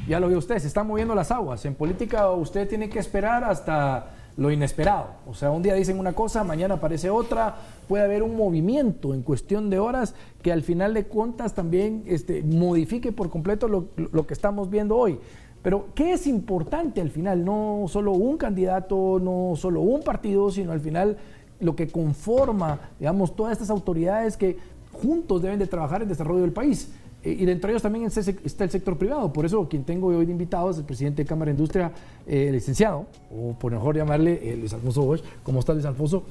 ya lo vio usted, se están moviendo las aguas. En política usted tiene que esperar hasta lo inesperado. O sea, un día dicen una cosa, mañana aparece otra, puede haber un movimiento en cuestión de horas que al final de cuentas también modifique por completo lo que estamos viendo hoy. Pero, ¿qué es importante al final? No solo un candidato, no solo un partido, sino al final lo que conforma, digamos, todas estas autoridades que juntos deben de trabajar en el desarrollo del país. Y dentro de ellos también está el sector privado. Por eso quien tengo hoy de invitado es el presidente de Cámara de Industria, licenciado, o por mejor llamarle Luis Alfonso Bosch. ¿Cómo está, Luis Alfonso?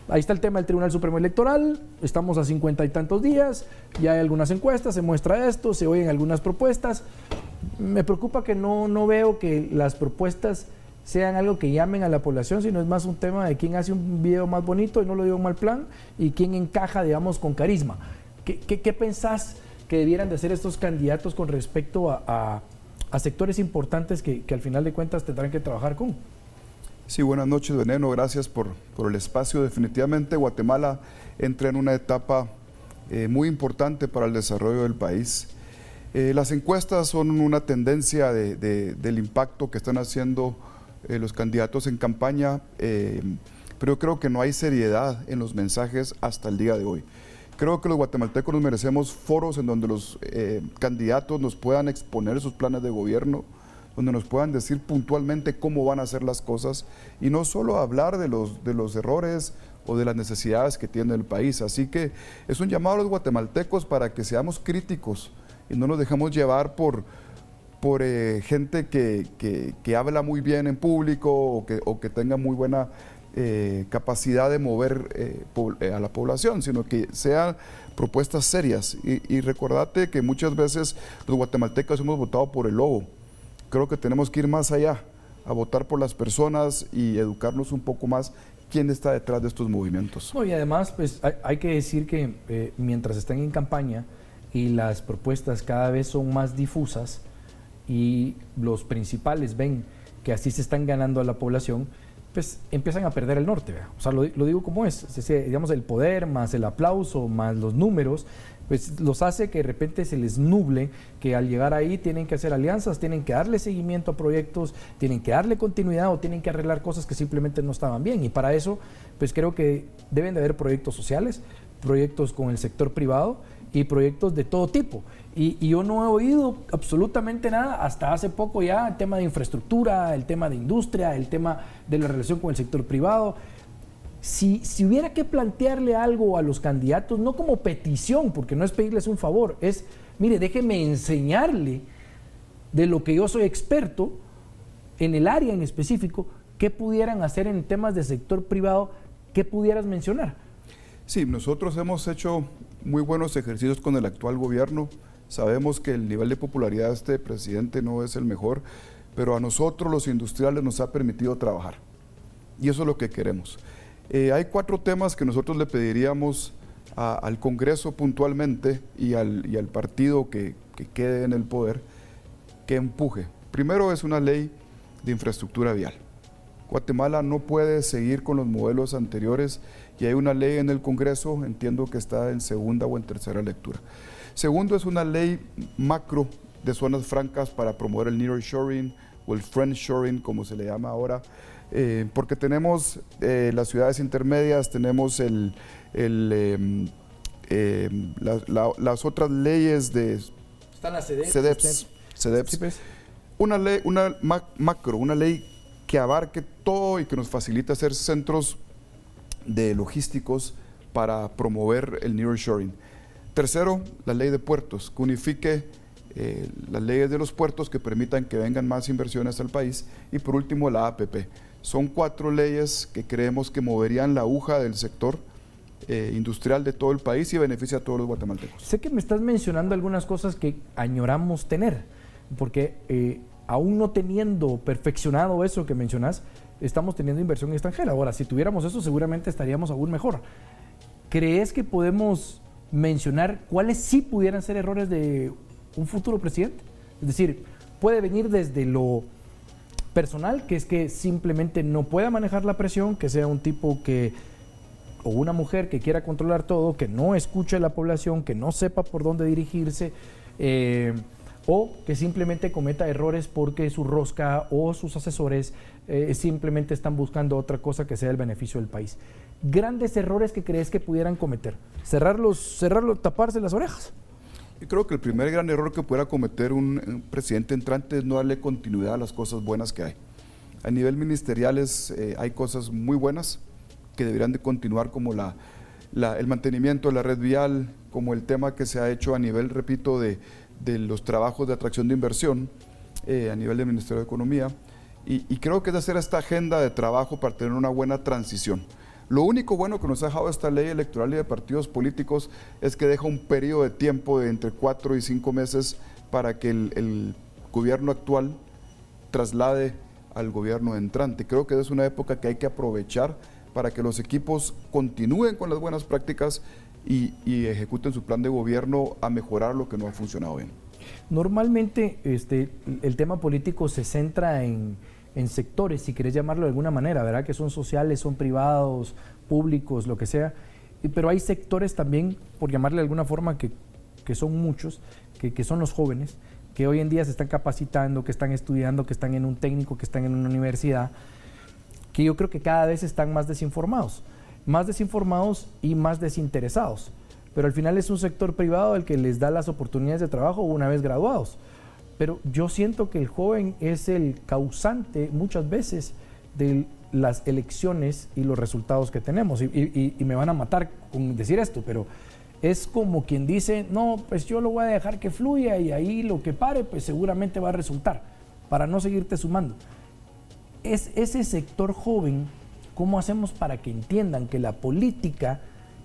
Ahí está el tema del Tribunal Supremo Electoral, estamos a 50 y tantos días, ya hay algunas encuestas, se muestra esto, se oyen algunas propuestas. Me preocupa que no veo que las propuestas sean algo que llamen a la población, sino es más un tema de quién hace un video más bonito, y no lo digo en mal plan, y quién encaja, digamos, con carisma. ¿Qué pensás que debieran de hacer estos candidatos con respecto a sectores importantes que al final de cuentas tendrán que trabajar con? Sí, buenas noches, Veneno, gracias por el espacio. Definitivamente Guatemala entra en una etapa muy importante para el desarrollo del país. Las encuestas son una tendencia del impacto que están haciendo los candidatos en campaña, pero yo creo que no hay seriedad en los mensajes hasta el día de hoy. Creo que los guatemaltecos nos merecemos foros en donde los candidatos nos puedan exponer sus planes de gobierno, donde nos puedan decir puntualmente cómo van a hacer las cosas y no solo hablar de los errores o de las necesidades que tiene el país. Así que es un llamado a los guatemaltecos para que seamos críticos y no nos dejemos llevar por gente que habla muy bien en público o que tenga muy buena capacidad de mover a la población, sino que sean propuestas serias. Y recordate que muchas veces los guatemaltecos hemos votado por el lobo. Creo que tenemos que ir más allá, a votar por las personas y educarnos un poco más quién está detrás de estos movimientos. No, y además, pues hay que decir que mientras están en campaña y las propuestas cada vez son más difusas y los principales ven que así se están ganando a la población, pues empiezan a perder el norte, ¿verdad? O sea, lo digo como es, digamos, el poder más el aplauso más los números, pues los hace que de repente se les nuble, que al llegar ahí tienen que hacer alianzas, tienen que darle seguimiento a proyectos, tienen que darle continuidad o tienen que arreglar cosas que simplemente no estaban bien. Y para eso, pues creo que deben de haber proyectos sociales, proyectos con el sector privado y proyectos de todo tipo. Y yo no he oído absolutamente nada hasta hace poco ya, el tema de infraestructura, el tema de industria, el tema de la relación con el sector privado. Si hubiera que plantearle algo a los candidatos, no como petición, porque no es pedirles un favor, es, mire, déjeme enseñarle de lo que yo soy experto, en el área en específico, qué pudieran hacer en temas de sector privado, qué pudieras mencionar. Sí, nosotros hemos hecho muy buenos ejercicios con el actual gobierno. Sabemos que el nivel de popularidad de este presidente no es el mejor, pero a nosotros los industriales nos ha permitido trabajar. Y eso es lo que queremos. Hay 4 temas que nosotros le pediríamos al Congreso puntualmente y al partido que quede en el poder, que empuje. Primero es una ley de infraestructura vial. Guatemala no puede seguir con los modelos anteriores y hay una ley en el Congreso, entiendo que está en segunda o en tercera lectura. Segundo es una ley macro de zonas francas para promover el nearshoring o el friendshoring, como se le llama ahora, porque tenemos las ciudades intermedias, tenemos las otras leyes de... Están las CEDEPS. CEDEPS. Sí, pues. Una ley, macro, una ley que abarque todo y que nos facilite hacer centros de logísticos para promover el nearshoring. Tercero, la ley de puertos, que unifique las leyes de los puertos que permitan que vengan más inversiones al país. Y por último, la APP. Son 4 leyes que creemos que moverían la aguja del sector industrial de todo el país y beneficia a todos los guatemaltecos. Sé que me estás mencionando algunas cosas que añoramos tener, porque aún no teniendo perfeccionado eso que mencionas, estamos teniendo inversión extranjera. Ahora, si tuviéramos eso, seguramente estaríamos aún mejor. ¿Crees que podemos mencionar cuáles sí pudieran ser errores de un futuro presidente? Es decir, puede venir desde lo personal, que es que simplemente no pueda manejar la presión, que sea un tipo o una mujer que quiera controlar todo, que no escuche a la población, que no sepa por dónde dirigirse, o que simplemente cometa errores porque su rosca o sus asesores simplemente están buscando otra cosa que sea el beneficio del país. Grandes errores que crees que pudieran cometer, cerrarlos, taparse las orejas. Yo creo que el primer gran error que pudiera cometer un presidente entrante es no darle continuidad a las cosas buenas que hay. A nivel ministeriales hay cosas muy buenas que deberían de continuar, como el mantenimiento de la red vial, como el tema que se ha hecho a nivel, repito, de los trabajos de atracción de inversión a nivel del Ministerio de Economía, y creo que es hacer esta agenda de trabajo para tener una buena transición. Lo único bueno que nos ha dejado esta ley electoral y de partidos políticos es que deja un periodo de tiempo de entre 4 y 5 meses para que el gobierno actual traslade al gobierno entrante. Creo que es una época que hay que aprovechar para que los equipos continúen con las buenas prácticas y ejecuten su plan de gobierno a mejorar lo que no ha funcionado bien. Normalmente el tema político se centra en sectores, si querés llamarlo de alguna manera, ¿verdad? Que son sociales, son privados, públicos, lo que sea, pero hay sectores también, por llamarle de alguna forma, que son muchos, que son los jóvenes, que hoy en día se están capacitando, que están estudiando, que están en un técnico, que están en una universidad, que yo creo que cada vez están más desinformados y más desinteresados, pero al final es un sector privado el que les da las oportunidades de trabajo una vez graduados. Pero yo siento que el joven es el causante muchas veces de las elecciones y los resultados que tenemos. Y me van a matar con decir esto, pero es como quien dice, no, pues yo lo voy a dejar que fluya y ahí lo que pare, pues seguramente va a resultar, para no seguirte sumando. Es ese sector joven, ¿cómo hacemos para que entiendan que la política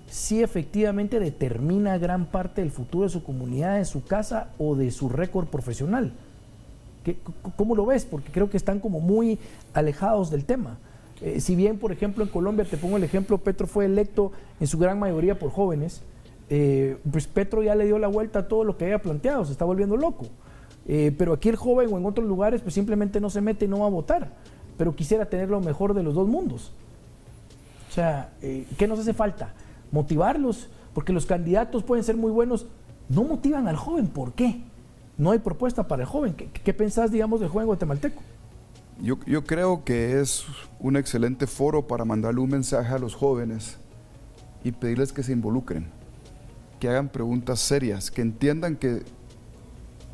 sí efectivamente determina gran parte del futuro de su comunidad, de su casa o de su récord profesional? ¿Cómo lo ves? Porque creo que están como muy alejados del tema. Si bien, por ejemplo, en Colombia, te pongo el ejemplo, Petro fue electo en su gran mayoría por jóvenes, pues Petro ya le dio la vuelta a todo lo que había planteado, se está volviendo loco. Pero aquí el joven o en otros lugares pues simplemente no se mete y no va a votar, pero quisiera tener lo mejor de los dos mundos. O sea, ¿qué nos hace falta? Motivarlos, porque los candidatos pueden ser muy buenos, no motivan al joven. ¿Por qué? No hay propuesta para el joven. ¿Qué pensás, digamos, del joven guatemalteco? Yo creo que es un excelente foro para mandarle un mensaje a los jóvenes y pedirles que se involucren, que hagan preguntas serias, que entiendan que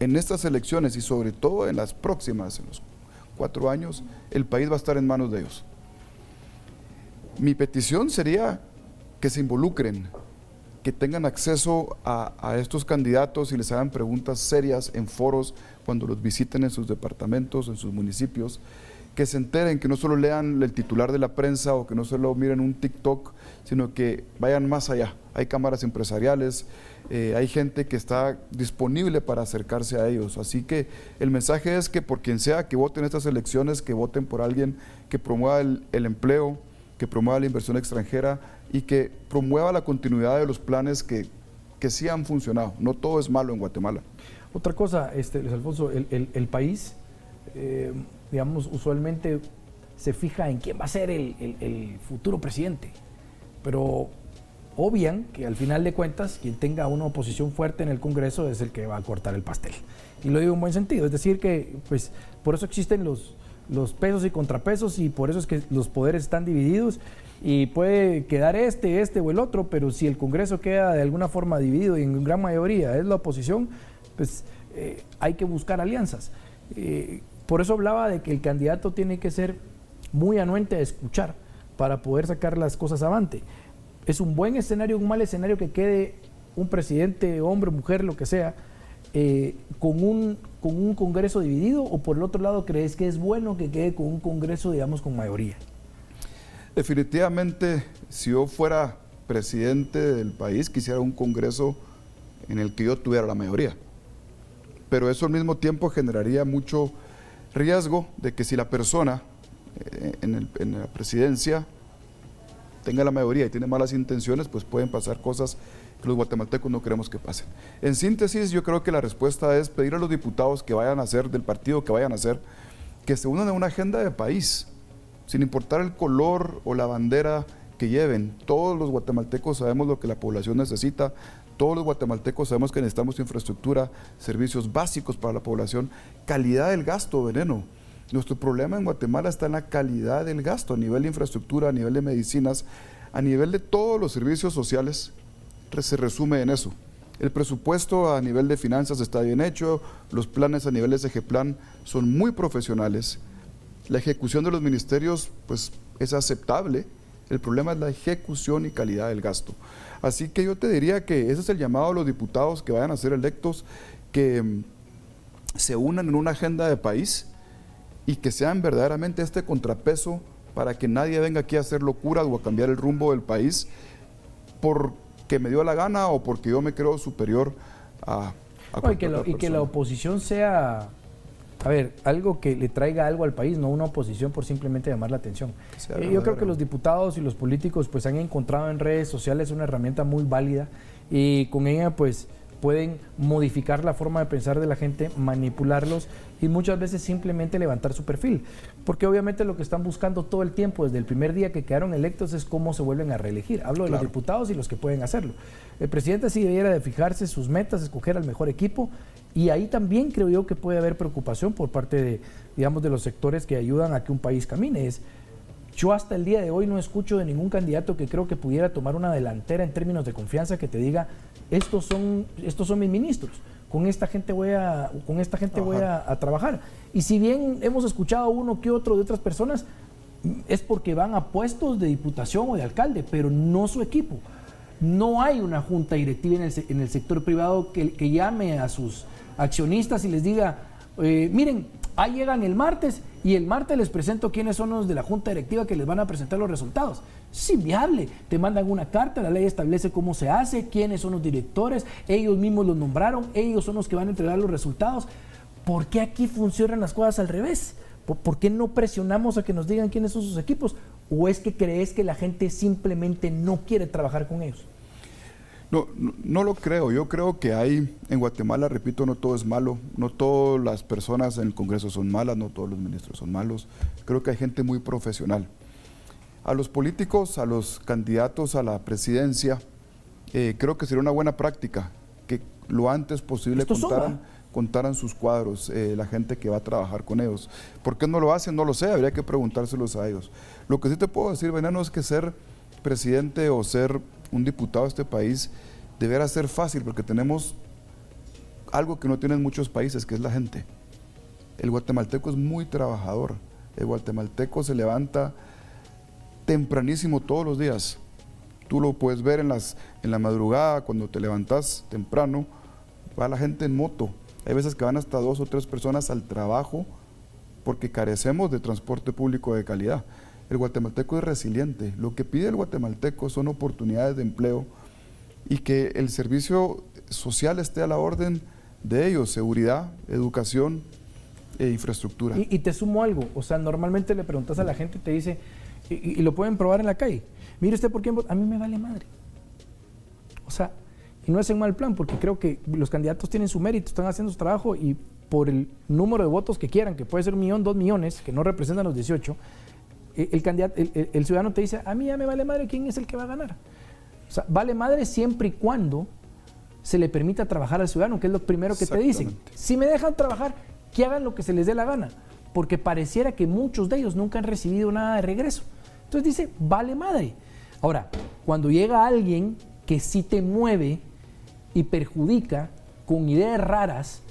en estas elecciones y sobre todo en las próximas, en los 4 años, el país va a estar en manos de ellos. Mi petición sería que se involucren, que tengan acceso a estos candidatos y les hagan preguntas serias en foros cuando los visiten en sus departamentos, en sus municipios, que se enteren, que no solo lean el titular de la prensa o que no solo miren un TikTok, sino que vayan más allá. Hay cámaras empresariales, hay gente que está disponible para acercarse a ellos. Así que el mensaje es que por quien sea que voten estas elecciones, que voten por alguien que promueva el empleo, que promueva la inversión extranjera y que promueva la continuidad de los planes que sí han funcionado. No todo es malo en Guatemala. Otra cosa, Luis Alfonso, el país, digamos, usualmente se fija en quién va a ser el futuro presidente, pero obvian que al final de cuentas quien tenga una oposición fuerte en el Congreso es el que va a cortar el pastel. Y lo digo en buen sentido, es decir que pues por eso existen los pesos y contrapesos y por eso es que los poderes están divididos y puede quedar este o el otro, pero si el Congreso queda de alguna forma dividido y en gran mayoría es la oposición, pues hay que buscar alianzas. Por eso hablaba de que el candidato tiene que ser muy anuente a escuchar para poder sacar las cosas avante. Es un buen escenario, un mal escenario que quede un presidente, hombre, mujer, lo que sea, con un Congreso dividido, o por el otro lado crees que es bueno que quede con un Congreso, digamos, con mayoría? Definitivamente, si yo fuera presidente del país, quisiera un Congreso en el que yo tuviera la mayoría. Pero eso al mismo tiempo generaría mucho riesgo de que si la persona en la presidencia tenga la mayoría y tiene malas intenciones, pues pueden pasar cosas que los guatemaltecos no queremos que pasen. En síntesis, yo creo que la respuesta es pedir a los diputados que vayan a ser, del partido que vayan a ser, que se unan a una agenda de país, sin importar el color o la bandera que lleven. Todos los guatemaltecos sabemos lo que la población necesita, Todos los guatemaltecos sabemos que necesitamos infraestructura, servicios básicos para la población, calidad del gasto, Veneno. Nuestro problema en Guatemala está en la calidad del gasto, a nivel de infraestructura, a nivel de medicinas, a nivel de todos los servicios sociales, se resume en eso. El presupuesto a nivel de finanzas está bien hecho, los planes a nivel de SG-Plan son muy profesionales, la ejecución de los ministerios pues, es aceptable, el problema es la ejecución y calidad del gasto. Así que yo te diría que ese es el llamado a los diputados que vayan a ser electos, que se unan en una agenda de país y que sean verdaderamente este contrapeso para que nadie venga aquí a hacer locuras o a cambiar el rumbo del país porque me dio la gana o porque yo me creo superior a y que la oposición sea, a ver, algo que le traiga algo al país, no una oposición por simplemente llamar la atención. Yo creo que los diputados y los políticos pues han encontrado en redes sociales una herramienta muy válida y con ella pues pueden modificar la forma de pensar de la gente, manipularlos y muchas veces simplemente levantar su perfil. Porque obviamente lo que están buscando todo el tiempo, desde el primer día que quedaron electos, es cómo se vuelven a reelegir. Hablo de los diputados y los que pueden hacerlo. El presidente sí debiera de fijarse sus metas, escoger al mejor equipo, y ahí también creo yo que puede haber preocupación por parte de, digamos, de los sectores que ayudan a que un país camine. Yo hasta el día de hoy no escucho de ningún candidato que creo que pudiera tomar una delantera en términos de confianza que te diga, estos son mis ministros, con esta gente voy a trabajar. Y si bien hemos escuchado uno que otro de otras personas, es porque van a puestos de diputación o de alcalde, pero no su equipo. No hay una junta directiva en el sector privado que llame a sus accionistas y les diga, miren, ahí llegan el martes y el martes les presento quiénes son los de la junta directiva que les van a presentar los resultados. Es inviable. Te mandan una carta, la ley establece cómo se hace, quiénes son los directores, ellos mismos los nombraron, ellos son los que van a entregar los resultados. ¿Por qué aquí funcionan las cosas al revés? ¿Por qué no presionamos a que nos digan quiénes son sus equipos? ¿O es que crees que la gente simplemente no quiere trabajar con ellos? No lo creo. Yo creo que hay, en Guatemala, repito, no todo es malo, no todas las personas en el Congreso son malas, no todos los ministros son malos. Creo que hay gente muy profesional. A los políticos, a los candidatos a la presidencia, creo que sería una buena práctica que lo antes posible contaran sus cuadros, la gente que va a trabajar con ellos. ¿Por qué no lo hacen? No lo sé, habría que preguntárselos a ellos. Lo que sí te puedo decir, Veneno, es que ser presidente o ser un diputado de este país deberá ser fácil porque tenemos algo que no tienen muchos países, que es la gente. El guatemalteco es muy trabajador, el guatemalteco se levanta tempranísimo todos los días. Tú lo puedes ver en la madrugada, cuando te levantas temprano, va la gente en moto. Hay veces que van hasta 2 o 3 personas al trabajo porque carecemos de transporte público de calidad. El guatemalteco es resiliente. Lo que pide el guatemalteco son oportunidades de empleo y que el servicio social esté a la orden de ellos, seguridad, educación e infraestructura. Y te sumo algo, o sea, normalmente le preguntas a la gente y te dice, y lo pueden probar en la calle, mire usted por quién vota, a mí me vale madre. O sea, y no es en mal plan, porque creo que los candidatos tienen su mérito, están haciendo su trabajo y por el número de votos que quieran, que puede ser 1 millón, 2 millones, que no representan los 18, el ciudadano te dice, a mí ya me vale madre quién es el que va a ganar. O sea, vale madre siempre y cuando se le permita trabajar al ciudadano, que es lo primero que te dicen. Si me dejan trabajar, que hagan lo que se les dé la gana, porque pareciera que muchos de ellos nunca han recibido nada de regreso. Entonces dice, vale madre. Ahora, cuando llega alguien que sí te mueve y perjudica con ideas raras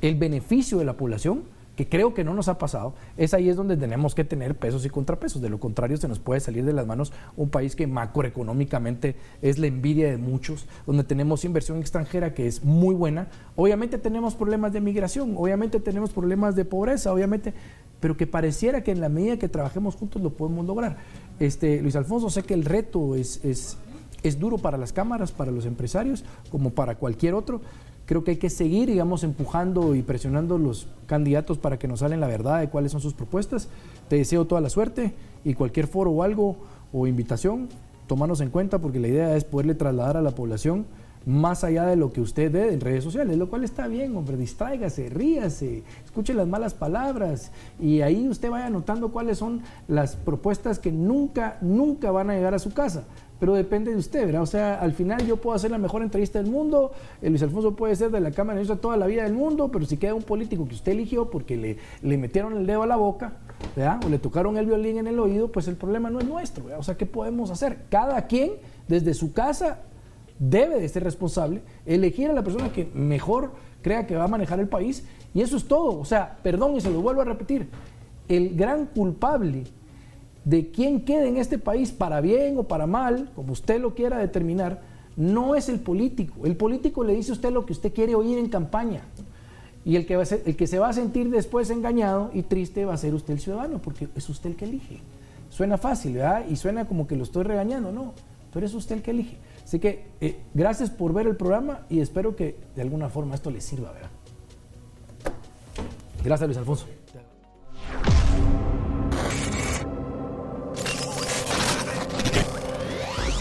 el beneficio de la población, que creo que no nos ha pasado, ahí es donde tenemos que tener pesos y contrapesos. De lo contrario, se nos puede salir de las manos un país que macroeconómicamente es la envidia de muchos, donde tenemos inversión extranjera que es muy buena. Obviamente tenemos problemas de migración, obviamente tenemos problemas de pobreza, obviamente, pero que pareciera que en la medida que trabajemos juntos lo podemos lograr. Luis Alfonso, sé que el reto es duro para las cámaras, para los empresarios, como para cualquier otro. Creo que hay que seguir, digamos, empujando y presionando a los candidatos para que nos hablen la verdad de cuáles son sus propuestas. Te deseo toda la suerte y cualquier foro o algo o invitación, tómanos en cuenta porque la idea es poderle trasladar a la población más allá de lo que usted ve en redes sociales, lo cual está bien, hombre, distráigase, ríase, escuche las malas palabras y ahí usted vaya anotando cuáles son las propuestas que nunca van a llegar a su casa. Pero depende de usted, ¿verdad? O sea, al final yo puedo hacer la mejor entrevista del mundo, Luis Alfonso puede ser de la Cámara de Industria toda la vida del mundo, pero si queda un político que usted eligió porque le metieron el dedo a la boca, ¿verdad? O le tocaron el violín en el oído, pues el problema no es nuestro, ¿verdad? O sea, ¿qué podemos hacer? Cada quien, desde su casa, debe de ser responsable, elegir a la persona que mejor crea que va a manejar el país, y eso es todo. O sea, perdón, y se lo vuelvo a repetir, el gran culpable de quién quede en este país, para bien o para mal, como usted lo quiera determinar, no es el político. El político le dice a usted lo que usted quiere oír en campaña. Y el que se va a sentir después engañado y triste va a ser usted el ciudadano, porque es usted el que elige. Suena fácil, ¿verdad? Y suena como que lo estoy regañando, no, pero es usted el que elige. Así que gracias por ver el programa y espero que de alguna forma esto le sirva, ¿verdad? Gracias, Luis Alfonso.